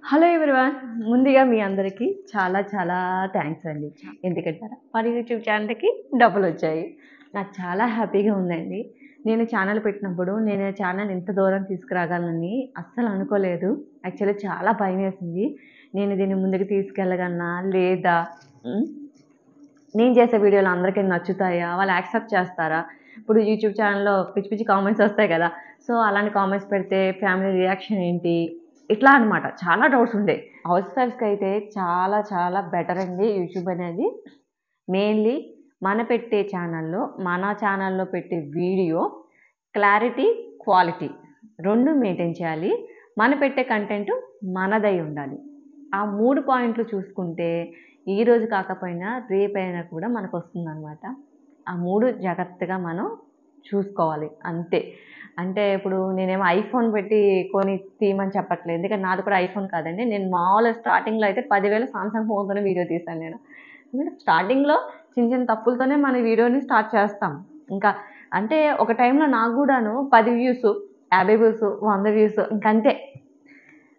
Hello everyone. ముందుగా మీ అందరికీ చాలా చాలా థ్యాంక్స్ అండి. ఎందుకంటారా మన యూట్యూబ్ ఛానల్‌కి డబ్బులొచ్చాయి. నాకు చాలా హ్యాపీగా ఉందండి. నేను ఛానల్ పెట్టినప్పుడు నేను ఛానల్ ఇంత దూరం తీసుకురాగలనని అస్సలు అనుకోలేదు. యాక్చువల్లీ చాలా భయమేసింది. నేను దీన్ని ముందుకు తీసుకెళ్ళగలనా? లేదా? హ్మ్. నేను చేసే వీడియోలు అందరికీ నచ్చుతాయా? వాళ్ళు యాక్సెప్ట్ చేస్తారా? ఇప్పుడు యూట్యూబ్ ఛానల్‌లో పిచ్చి పిచ్చి కామెంట్స్ వస్తాయి కదా! సో, అలాంటి కామెంట్స్ పెడితే ఫ్యామిలీ రియాక్షన్ ఏంటి? ఇట్లా అనమాట. చాలా డౌట్స్ ఉండేయి. హౌస్ వైఫ్స్‌కైతే చాలా చాలా బెటర్ అండి యూట్యూబ్ అనేది. మెయిన్‌లీ మన ఛానల్‌లో పెట్టే వీడియో క్లారిటీ, క్వాలిటీ 2 మెయింటైన్ చేయాలి. పెట్టే కంటెంట్ మనదై ఉండాలి. ఆ 3 పాయింట్లు చూసుకుంటే ఈరోజు కాకపోయినా రేపైనా కూడా మనకొస్తుందనమాట. ఆ 3 జాగ్రత్తగా మనం చూసుకోవాలి అంతే. అంటే ఇప్పుడు నేనేమో ఐఫోన్ పెట్టి కొని తీయమని చెప్పట్లేదు. ఎందుకంటే నాది కూడా ఐఫోన్ కాదండి. నేను మామూలుగా స్టార్టింగ్‌లో అయితే 10,000 సామ్‌సంగ్ ఫోన్‌తోనే వీడియో తీశాను నేను. స్టార్టింగ్‌లో చిన్న చిన్న తప్పులతోనే మన వీడియోని స్టార్ట్ చేస్తాం. ఇంకా అంటే ఒక టైంలో నాకు గూడాను 10 వ్యూస్, 50 వ్యూస్, 100 వ్యూస్ ఇంకంతే.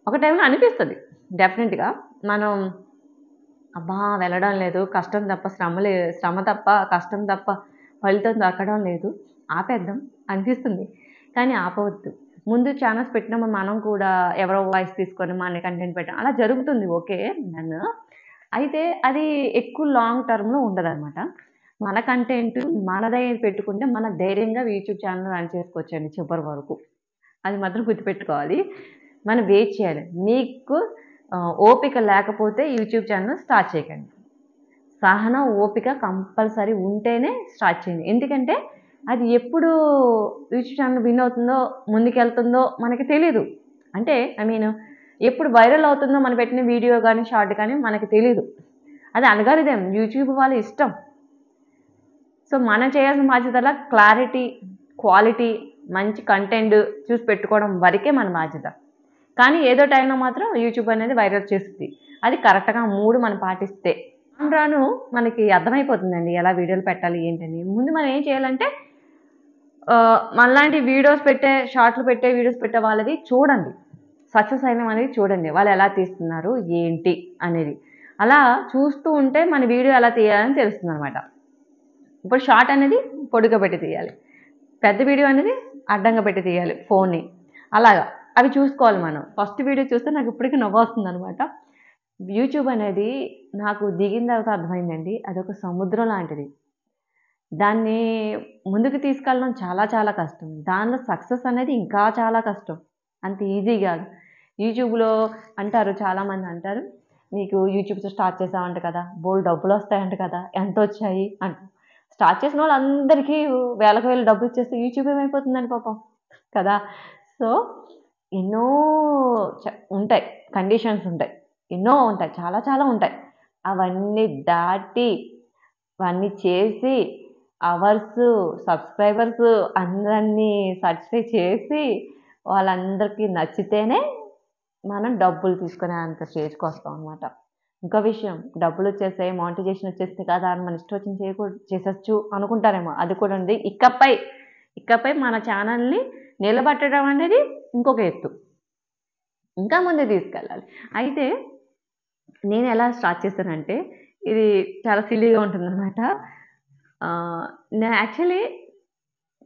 ఒక టైంలో అనిపిస్తది డెఫినెట్‌గా. మనం అబ్బా! వెళ్ళడం లేదు. శ్రమ తప్ప, కష్టం తప్ప ఫలితం దక్కడం లేదు. ఆపేద్దాం అనిపిస్తుంది. కానీ ఆపవద్దు. ముందు ఛానెల్స్ పెట్టినప్పుడు మనం కూడా ఎవరో వాయిస్ తీసుకొని మన కంటెంట్ పెట్టడం అలా జరుగుతుంది ఓకే. డన్. అయితే అది ఎక్కువ లాంగ్ టర్మ్‌లో ఉండదనమాట. మన కంటెంట్ మనదై పెట్టుకుంటే మనం ధైర్యంగా యూట్యూబ్ ఛానెల్ రన్ చేసుకోవచ్చండి చివరి వరకు. అది మాత్రం గుర్తుపెట్టుకోవాలి. మనం వెయిట్ చేయాలి. మీకు ఓపిక లేకపోతే యూట్యూబ్ ఛానెల్ స్టార్ట్ చేయకండి. సహనం, ఓపిక కంపల్సరీ ఉంటేనే స్టార్ట్ చేయండి. ఎందుకంటే అది ఎప్పుడు యూట్యూబ్ ఛానెల్ విన్ అవుతుందో, ముందుకెళ్తుందో మనకి తెలీదు. అంటే ఐ మీన్ ఎప్పుడు వైరల్ అవుతుందో మనం పెట్టిన వీడియో గానీ, షార్ట్ గానీ మనకి తెలీదు. అది అల్గారిథం యూట్యూబ్ వాళ్ళ ఇష్టం. సో, మనం చేయాల్సిన బాధ్యతలా క్లారిటీ, క్వాలిటీ, మంచి కంటెంట్ చూసి పెట్టుకోవడం వరకే మన బాధ్యత. కానీ ఏదో టైంలో మాత్రం యూట్యూబ్ అనేది వైరల్ చేస్తుంది. అది కరెక్ట్‌గా 3 మనం పాటిస్తే. రాను రాను మనకి అర్థమైపోతుందండి ఎలా వీడియోలు పెట్టాలి ఏంటని. ముందు మనం ఏం చేయాలంటే మనలాంటి షార్ట్‌లు పెట్టే వీడియోస్ పెట్టే వాళ్ళది చూడండి. సక్సెస్ అయినవనేది చూడండి. వాళ్ళు ఎలా తీస్తున్నారు, ఏంటి అనేది. అలా చూస్తూ ఉంటే మన వీడియో ఎలా తీయాలని తెలుస్తుందనమాట. ఇప్పుడు షార్ట్ అనేది పొడుగ్గా పెట్టి తీయాలి. పెద్ద వీడియో అనేది అడ్డంగా పెట్టి తీయాలి ఫోన్‌ని. అలాగా అవి చూసుకోవాలి మనం. ఫస్ట్ వీడియో చూస్తే నాకు ఇప్పటికి నవ్వొస్తుందనమాట. యూట్యూబ్ అనేది నాకు దిగిన తర్వాత అర్థమైందండి. అదొక సముద్రం లాంటిది. దాన్ని ముందుకు తీసుకెళ్ళడం చాలా చాలా కష్టం. దానిలో సక్సెస్ అనేది ఇంకా చాలా కష్టం. అంత ఈజీ గాదు. యూట్యూబ్‌లో చాలామంది అంటారు, "నీకు యూట్యూబ్ స్టార్ట్ చేసావంట కదా! బోలెడు డబ్బులొస్తాయంట కదా! ఎంతొచ్చాయి?" అంటారు. స్టార్ట్ చేసిన వాళ్ళందరికీ వేలకు వేలు డబ్బులిచ్చేస్తే యూట్యూబ్ ఏమైపోతుందండి పాపం. కదా! సో, ఎన్నో చ ఉంటాయి. కండిషన్స్ ఉంటాయి. ఎన్నో ఉంటాయి. చాలా చాలా ఉంటాయి. అవన్నీ దాటి, అవన్నీ చేసి, అవర్సు, సబ్స్క్రైబర్సు అందరిని సాటిస్ఫై చేసి, వాళ్ళందరికీ నచ్చితేనే మనం డబ్బులు తీసుకునే అంత స్టేజ్‌కొస్తామనమాట. ఇంకో విషయం డబ్బులొచ్చేసాయి, మానిటైజేషన్ వచ్చేసింది కదా! అని మన ఇష్టం వచ్చింది చేసేయొచ్చు అనుకుంటారేమో. అది కూడా ఉంది. ఇకపై మన ఛానల్‌ని నిలబెట్టడం అనేది ఇంకొక ఎత్తు. ఇంకా ముందుకు తీసుకెళ్ళాలి. అయితే నేనెలా స్టార్ట్ చేశానంటే, ఇది చాలా సిల్లీగా ఉంటుందనమాట. ఆహ్, యాక్చువల్లీ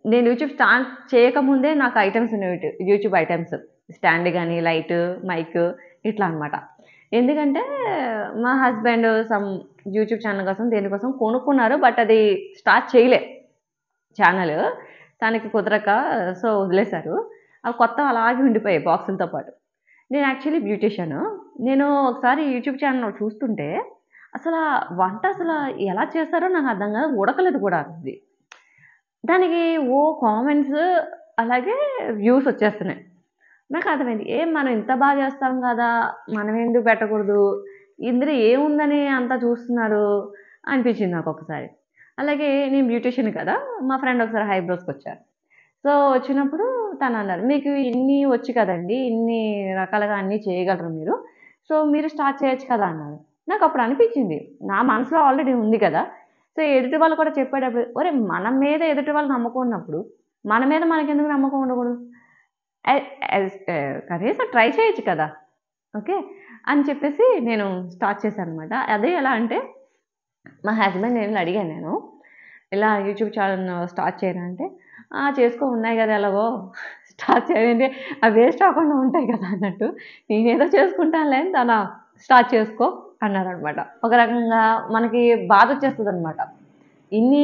నేను యూట్యూబ్ స్టార్ట్ చేయకముందే నాకు ఐటెమ్స్ ఉండేవి. YouTube items. స్టాండ్ గాని, లైటు, మైకు ఇట్లా అనమాట. ఎందుకంటే మా హస్బెండ్ యూట్యూబ్ ఛానల్ కోసం దేనికోసం కొనుక్కున్నారు. బట్ అది స్టార్ట్ చేయలే ఛానలు. తనకి కుదరక సో, వదిలేశారు. అవి కొత్తవి అలాగే ఉండిపోయాయి బాక్సులతో పాటు. నేను యాక్చువల్లీ బ్యూటీషియను. నేను ఒకసారి యూట్యూబ్ ఛానల్ చూస్తుంటే వంట ఎలా చేస్తారో నాకు అర్థం కాదు. ఉడకలేదు కూడా అది. దానికి కామెంట్స్ అలాగే వ్యూస్ వచ్చేస్తున్నాయి. నాకు అర్థమైంది. మనం ఇంత బాగా చేస్తాం కదా! మనం ఎందుకు పెట్టకూడదు? ఇందులో ఏముందని అంత చూస్తున్నారు అనిపించింది నాకొకసారి. అలాగే నేను బ్యూటీషియన్ కదా! మా ఫ్రెండ్ ఒకసారి ఐబ్రోస్‌కొచ్చారు. సో, వచ్చినప్పుడు తనన్నారు, "మీకు ఇన్ని వచ్చు కదండీ! ఇన్ని రకాలుగా అన్నీ చేయగలరు మీరు. సో, మీరు స్టార్ట్ చేయొచ్చు కదా!" అన్నారు. నాకప్పుడు అనిపించింది. నా మనసులో ఆల్రెడీ ఉంది కదా! సో, ఎదుటి వాళ్ళు కూడా చెప్పేటప్పుడు ఒరేయ్! మన మీద ఎదుటి వాళ్ళు నమ్మకం ఉన్నప్పుడు, మన మీద మనకెందుకు నమ్మకం ఉండకూడదు? కనీసం ట్రై చేయొచ్చు కదా! ఓకే. అని చెప్పేసి నేను స్టార్ట్ చేశాను అనమాట. అదే ఎలా అంటే మా హస్బెండ్ నేను అడిగాను నేను. ఇలా యూట్యూబ్ ఛానెల్ స్టార్ట్ చేయరా అంటే, "ఆ! చేసుకో ఉన్నాయి గదా! ఎలాగో స్టార్ట్ చేయండి. అవి వేస్ట్ అవ్వకుండా ఉంటాయి కదా!" అన్నట్టు. నేనేదో చేసుకుంటానులే అని స్టార్ట్ చేసుకో అన్నారనమాట. ఒక రకంగా మనకి బాధొచ్చేస్తదనమాట. ఇన్ని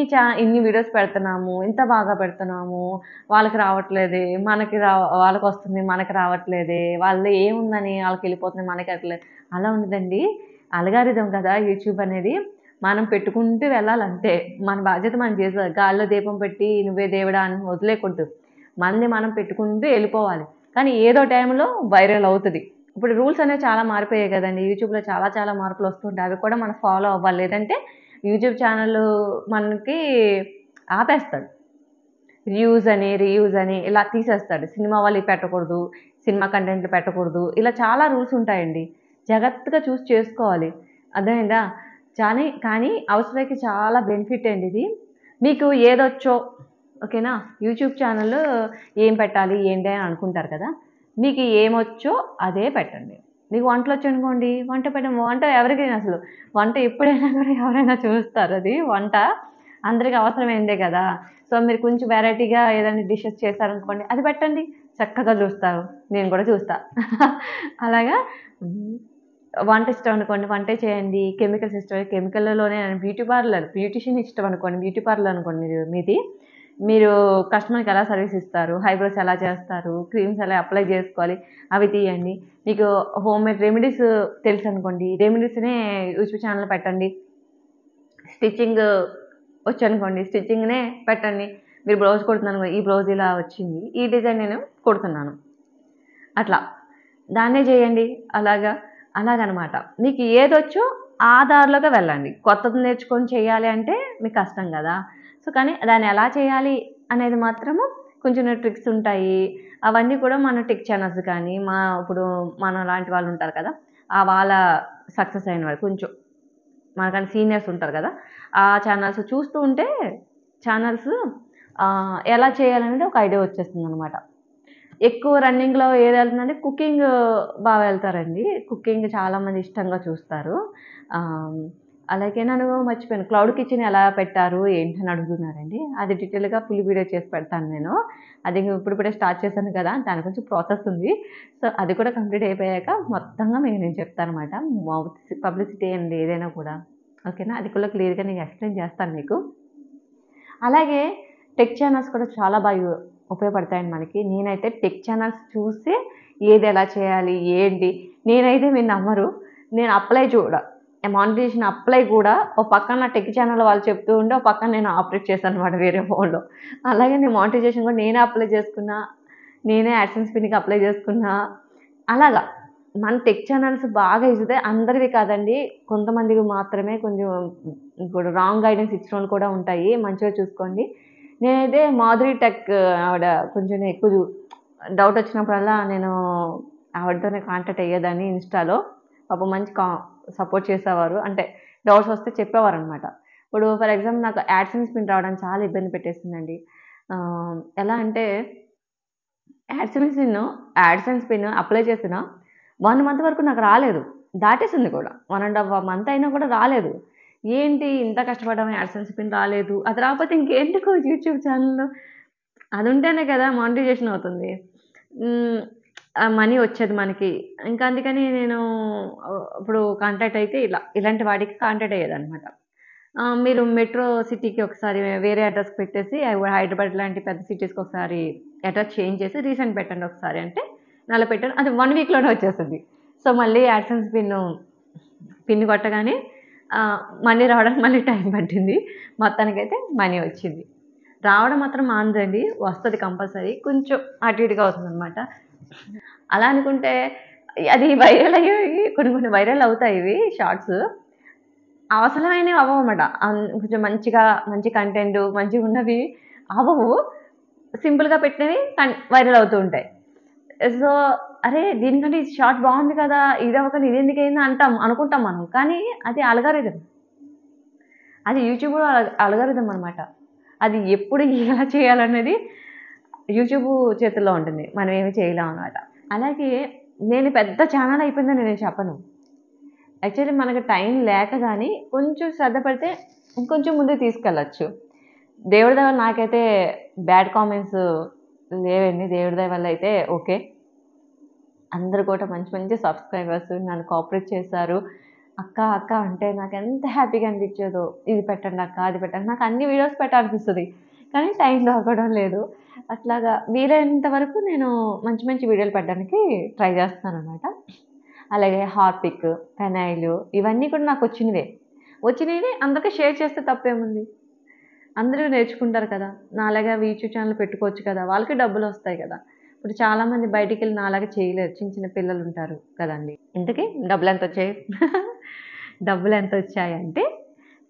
వీడియోస్ పెడుతున్నాము. ఇంత బాగా పెడుతున్నాము. వాళ్ళకి రావట్లేదే. వాళ్ళకొస్తుంది. మనకి రావట్లేదే. వాళ్ళలో ఏముందని ఆళ్ళకెళ్ళిపోతుంది. మనకెళ్ళట్లేదు. అలా ఉండదండి. అల్గారిథం కదా యూట్యూబ్ అనేది. మనం పెట్టుకుంటూ వెళ్ళాలంతే. మన బాధ్యత మనం చేసేది. గాల్లో దీపం పెట్టి నువ్వే దేవుడా అని వదిలేయకూడదు. మనది మనం పెట్టుకుంటూ ఎళ్ళిపోవాలి. కానీ ఏదో టైంలో వైరల్ అవుతది. ఇప్పుడు రూల్స్ అనేవి చాలా మారిపోయాయి గదండీ! యూట్యూబ్‌లో చాలా చాలా మార్పులొస్తుంటాయి. అవి కూడా మనం ఫాలో అవ్వాలి. లేదంటే యూట్యూబ్ ఛానెల్ మనకి ఆపేస్తాడు. రీయూజ్ అని ఇలా తీసేస్తాడు. సినిమా వాళ్ళయి పెట్టకూడదు. సినిమా కంటెంట్లు పెట్టకూడదు. ఇలా చాలా రూల్స్ ఉంటాయండి. జాగ్రత్తగా చూసి చేసుకోవాలి. అర్థమైందా? కానీ అవసరమైతే చాలా బెనిఫిట్ అండి ఇది. మీకు ఏదొచ్చో ఓకేనా? యూట్యూబ్ ఛానెల్ ఏం పెట్టాలి? ఏంటి? అని అనుకుంటారు కదా! మీకు ఏమొచ్చో అదే పెట్టండి. మీకు వంటలొచ్చనుకోండి, వంట ఎవరికైనా అసలు వంట ఎప్పుడైనా కూడా ఎవరైనా చూస్తారది వంట. అందరికి అవసరమైందే కదా! సో, మీరు కొంచెం వెరైటీగా ఏదైనా డిషెస్ చేశారనుకోండి, అది పెట్టండి. చక్కగా చూస్తారు. నేను కూడా చూస్తా. అలాగా హ్మ్. వంట ఇష్టం అనుకోండి, వంటే చేయండి. కెమికల్స్ ఇష్టం కెమికల్‌లోనే బ్యూటీషియన్ ఇష్టం అనుకోండి, బ్యూటీ పార్లర్ అనుకోండి మీది. మీరు కస్టమర్‌కి ఎలా సర్వీస్ ఇస్తారు? ఐబ్రోస్ ఎలా చేస్తారు? క్రీమ్స్ ఎలా అప్లై చేసుకోవాలి? అవి తీయండి. మీకు హోమ్‌మేడ్ రెమెడీస్ తెలుసనుకోండి, రెమెడీస్‌నే యూట్యూబ్ ఛానెల్ పెట్టండి. స్టిచ్చింగ్ వచ్చనుకోండి, స్టిచ్చింగ్‌నే పెట్టండి. మీరు బ్లౌజ్ కుడుతున్నారనుకో, ఈ బ్లౌజ్ ఇలా వచ్చింది. ఈ డిజైన్ నేను కుడుతున్నాను. అట్లా. దాన్నే జేయండి. అలాగనమాట. మీకు ఏదొచ్చో ఆ దారిలోకే వెళ్ళండి. కొత్తది నేర్చుకొని చేయాలి అంటే మీకు కష్టం గదా! సో, కానీ దాన్ని ఎలా చేయాలి అనేది మాత్రము కొంచెం ట్రిక్స్ ఉంటాయి. అవన్నీ కూడా మన టెక్ ఛానల్స్ కానీ, ఇప్పుడు మనలాంటి వాళ్ళుంటారు కదా! వాళ్ళ సక్సెస్ అయిన వాళ్ళు కొంచెం మనకన్నా సీనియర్స్ ఉంటారు గదా! ఆ ఛానల్స్ చూస్తూ ఉంటే ఛానల్స్ ఎలా చేయాలనేది ఒక ఐడియా వచ్చేస్తుందనమాట. ఎక్కువ రన్నింగ్‌లో ఏదెళ్తుందంటే కుకింగ్ వెళ్తారండి. కుకింగ్ చాలామంది ఇష్టంగా చూస్తారు. ఆహ్, అలాగే నన్ను మర్చిపోయాను. క్లౌడ్ కిచెన్ ఎలా పెట్టారు ఏంటి అని అడుగుతున్నారండి. అది డీటెయిల్‌గా ఫుల్ వీడియో చేసి పెడతాను నేను. అది ఇప్పుడిప్పుడే స్టార్ట్ చేశాను కదా! దాని కొంచెం ప్రాసెస్ ఉంది. సో, అది కూడా కంప్లీట్ అయిపోయాక మొత్తంగా మీకు నేను చెప్తానన్నమాట. పబ్లిసిటీ అండి ఏదైనా కూడా. ఓకేనా? అది కూడా క్లియర్‌గా నేను ఎక్స్‌ప్లెయిన్ చేస్తాను మీకు. అలాగే టెక్ ఛానల్స్ కూడా చాలా బాగా ఉపయోగపడతాయండి మనకి. నేనైతే టెక్ ఛానల్స్ చూసి ఏది ఎలా చేయాలి? ఏంటి? నేనైతే మీరు నమ్మరు. నేను మానిటైజేషన్ అప్లై కూడా ఓ పక్కన నా టెక్ ఛానల్ వాళ్ళు చెప్తూ ఉంటే, ఓ పక్కన నేను ఆపరేట్ చేశాననమాట వేరే ఫోన్‌లో. అలాగే నేను మానిటైజేషన్ కూడా నేనే అప్లై చేసుకున్నా. నేనే యాడ్సెన్స్ పిన్‌కి అప్లై చేసుకున్నా. అలాగా. మన టెక్ ఛానల్స్ బాగా యూజ్ అవుతాయి. అందరివి కాదండి. కొంతమందివి మాత్రమే కొంచెం ఇప్పుడు రాంగ్ గైడెన్స్ ఇచ్చినోళ్ళు కూడా ఉంటాయి. మంచిగా చూసుకోండి. నేనైతే మాధురి టెక్ ఆవిడ కొంచెం ఎక్కువ డౌట్ వచ్చినప్పుడల్లా నేను ఆవిడతోనే కాంటాక్ట్ అయ్యేదాన్ని ఇన్‌స్టాలో. పాపం మంచి సపోర్ట్ చేసేవారు. అంటే డౌట్స్ వస్తే చెప్పేవారనమాట. ఇప్పుడు ఫర్ ఎగ్జాంపుల్ నాకు యాడ్సెన్స్ పిన్ రావడానికి చాలా ఇబ్బంది పెట్టేసిందండి. ఎలా అంటే యాడ్సెన్స్ పిన్ అప్లై చేసిన 1 మంత్ వరకు నాకు రాలేదు. దాటేసింది కూడా. 1 ½ మంత్ అయినా కూడా రాలేదు. ఏంటి ఇంత కష్టపడ్డాము యాడ్సెన్స్ పిన్ రాలేదు. అది రాకపోతే ఇంకేంటికో యూట్యూబ్ ఛానెల్ అదుంటేనే కదా మానిటైజేషన్ అవుతుంది. హ్మ్. ఆ మనీ వచ్చేది మనకి. ఇంకా అందుకని నేను ఇప్పుడు కాంటాక్ట్ అయితే ఇలాంటి వాటికి కాంటాక్ట్ అయ్యేదనమాట. మీరు మెట్రో సిటీకి ఒకసారి వేరే అడ్రెస్ పెట్టేసి హైదరాబాద్ లాంటి పెద్ద సిటీస్‌కి ఒకసారి అడ్రెస్ చేంజ్ చేసి రీసెంట్ పెట్టండి ఒకసారి అంటే, అలా పెట్టాను. అది 1 వీక్‌లోనే వచ్చేసింది. సో, మళ్ళీ యాడ్సెన్స్ పిన్ కొట్టగానే ఆహ్, మనీ రావడానికి మళ్ళీ టైం పట్టింది. మొత్తానికైతే మనీ వచ్చింది. రావడం మాత్రం మానదండి. వస్తది కంపల్సరీ. కొంచెం అటు ఇటుగా అవుతుందనమాట. అలా అనుకుంటే అది వైరల్ అయ్యేవి కొన్ని కొన్ని వైరల్ అవుతాయి ఇవి షార్ట్స్. అవసరమైనవి అవ్వవమాట. కొంచెం మంచి కంటెంట్ మంచిగున్నవి అవ్వవు. సింపుల్‌గా పెట్టినవి వైరల్ అవుతూ ఉంటాయి. సో, అరే! దీనికంటే ఈ షార్ట్ బావుంది కదా! ఇది అవ్వకుండా ఇదెందుకయింది అనుకుంటాం మనం. కానీ అది అల్గారిథం. అది యూట్యూబ్ అల్గారిథం అనమాట. అది ఎప్పుడు ఎలా చేయాలనేది యూట్యూబ్ చేతుల్లో ఉంటుంది. మనం ఏమి చేయలేం అనమాట. అలాగే నేను పెద్ద ఛానల్ అయిపోయిందని నేను చెప్పను. యాక్చువల్లీ మనకు టైం లేక గానీ, కొంచెం శ్రద్ధ పడితే ఇంకొంచెం ముందుకు తీసుకెళ్ళొచ్చు. దేవుడి దయ వల్ల నాకైతే బ్యాడ్ కామెంట్స్ లేవండి. దేవుడి దయ వల్ల అయితే ఓకే. అందరూ కూడా మంచి మంచి సబ్స్క్రైబర్స్ నన్ను కోఆపరేట్ చేశారు. అక్క, అక్క అంటే నాకెంత హ్యాపీగా అనిపిచ్చేదో. ఇది పెట్టండి అక్క, అది పెట్టండి. నాకు అన్ని వీడియోస్ పెట్టాలనిపిస్తది. కానీ టైం దొరకడం లేదు. అట్లాగా వీలైనంత వరకు నేను మంచి మంచి వీడియోలు పెట్టడానికి ట్రై చేస్తున్నాననమాట. అలాగే హార్పిక్, ఫెనైల్ ఇవన్నీ కూడా నాకొచ్చినవే. వచ్చినవి అందరికి షేర్ చేస్తే తప్పేముంది? అందరూ నేర్చుకుంటారు కదా! నాలాగా యూట్యూబ్ ఛానెల్ పెట్టుకోవచ్చు కదా! వాళ్ళకి డబ్బులొస్తాయి కదా! ఇప్పుడు చాలామంది బయటికెళ్ళి నాలాగా చేయలేరు. చిన్న చిన్న పిల్లలుంటారు కదండీ! ఇంతకీ డబ్బులెంతొచ్చాయి? డబ్బులెంతొచ్చాయంటే,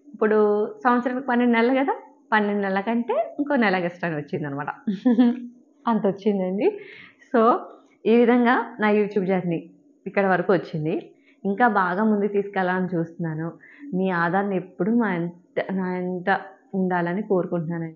ఇప్పుడు సంవత్సరానికి 12 నెలలు గదా! 12 నెలల కంటే ఇంకో నెల ఎక్స్‌ట్రాగా వచ్చిందనమాట. అంతొచ్చిందండి. సో, ఈ విధంగా నా యూట్యూబ్ జర్నీ ఇక్కడి వరకు వచ్చింది. ఇంకా బాగా ముందుకు తీసుకెళ్ళాలని చూస్తున్నాను. మీ ఆదరణ ఎప్పుడు నా ఎంట ఉండాలని కోరుకుంటున్నానండి.